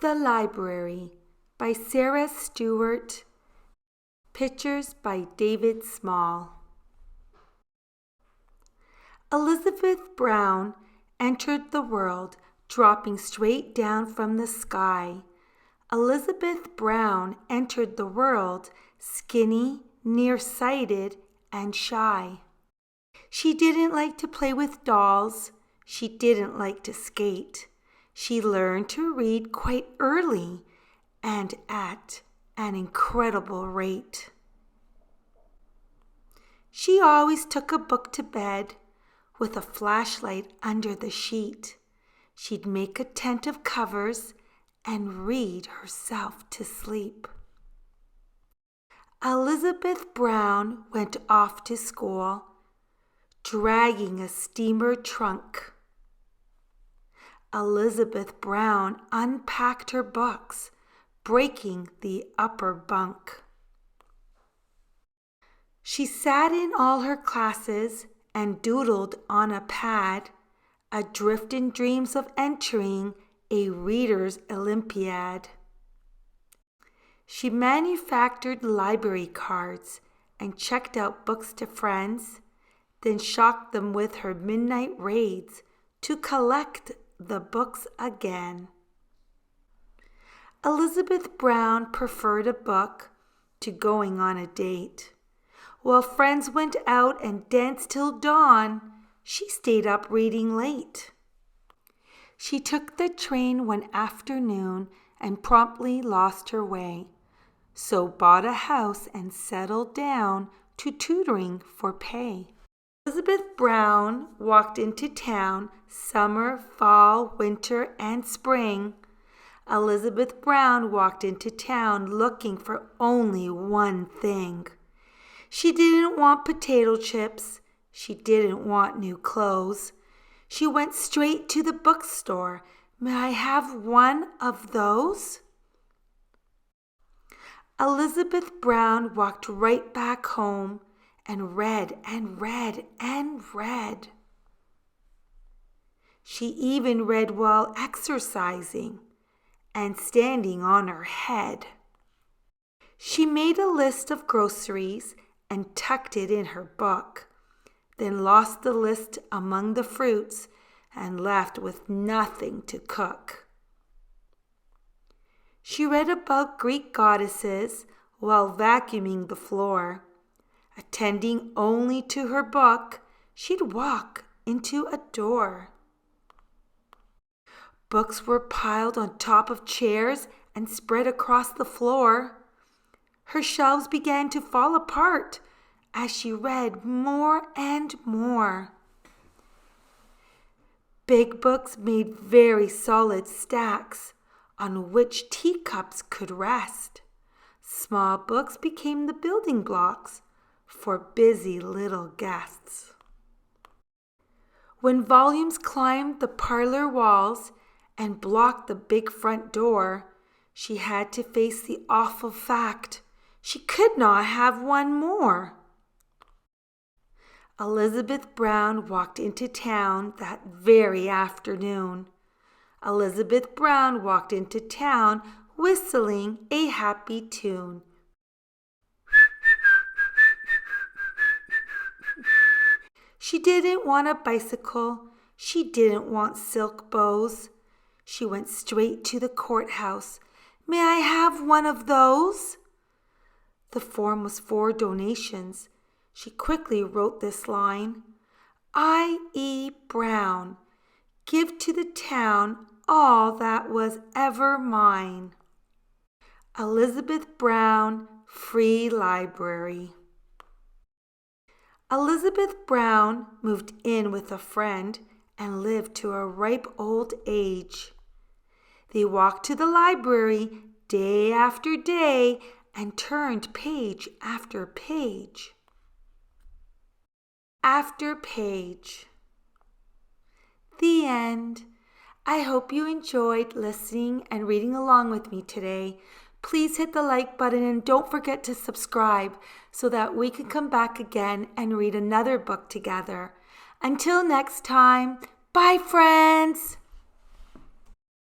The Library by Sarah Stewart. Pictures by David Small. Elizabeth Brown entered the world, dropping straight down from the sky. Elizabeth Brown entered the world, skinny, nearsighted, and shy. She didn't like to play with dolls. She didn't like to skate. She learned to read quite early and at an incredible rate. She always took a book to bed with a flashlight under the sheet. She'd make a tent of covers and read herself to sleep. Elizabeth Brown went off to school, dragging a steamer trunk. Elizabeth Brown unpacked her books, breaking the upper bunk. She sat in all her classes and doodled on a pad, adrift in dreams of entering a reader's Olympiad. She manufactured library cards and checked out books to friends, then shocked them with her midnight raids to collect the books again. Elizabeth Brown preferred a book to going on a date. While friends went out and danced till dawn, she stayed up reading late. She took the train one afternoon and promptly lost her way, so bought a house and settled down to tutoring for pay. Elizabeth Brown walked into town summer, fall, winter, and spring. Elizabeth Brown walked into town looking for only one thing. She didn't want potato chips. She didn't want new clothes. She went straight to the bookstore. May I have one of those? Elizabeth Brown walked right back home and read and read and read. She even read while exercising and standing on her head. She made a list of groceries and tucked it in her book, then lost the list among the fruits and left with nothing to cook. She read about Greek goddesses while vacuuming the floor. Attending only to her book, she'd walk into a door. Books were piled on top of chairs and spread across the floor. Her shelves began to fall apart as she read more and more. Big books made very solid stacks on which teacups could rest. Small books became the building blocks for busy little guests. When volumes climbed the parlor walls and blocked the big front door, she had to face the awful fact she could not have one more. Elizabeth Brown walked into town that very afternoon. Elizabeth Brown walked into town whistling a happy tune. She didn't want a bicycle. She didn't want silk bows. She went straight to the courthouse. May I have one of those? The form was for donations. She quickly wrote this line: I.E. Brown, give to the town all that was ever mine. Elizabeth Brown, Free Library. Elizabeth Brown moved in with a friend and lived to a ripe old age. They walked to the library day after day and turned page after page after page. The end. I hope you enjoyed listening and reading along with me today. Please hit the like button and don't forget to subscribe so that we can come back again and read another book together. Until next time, bye friends!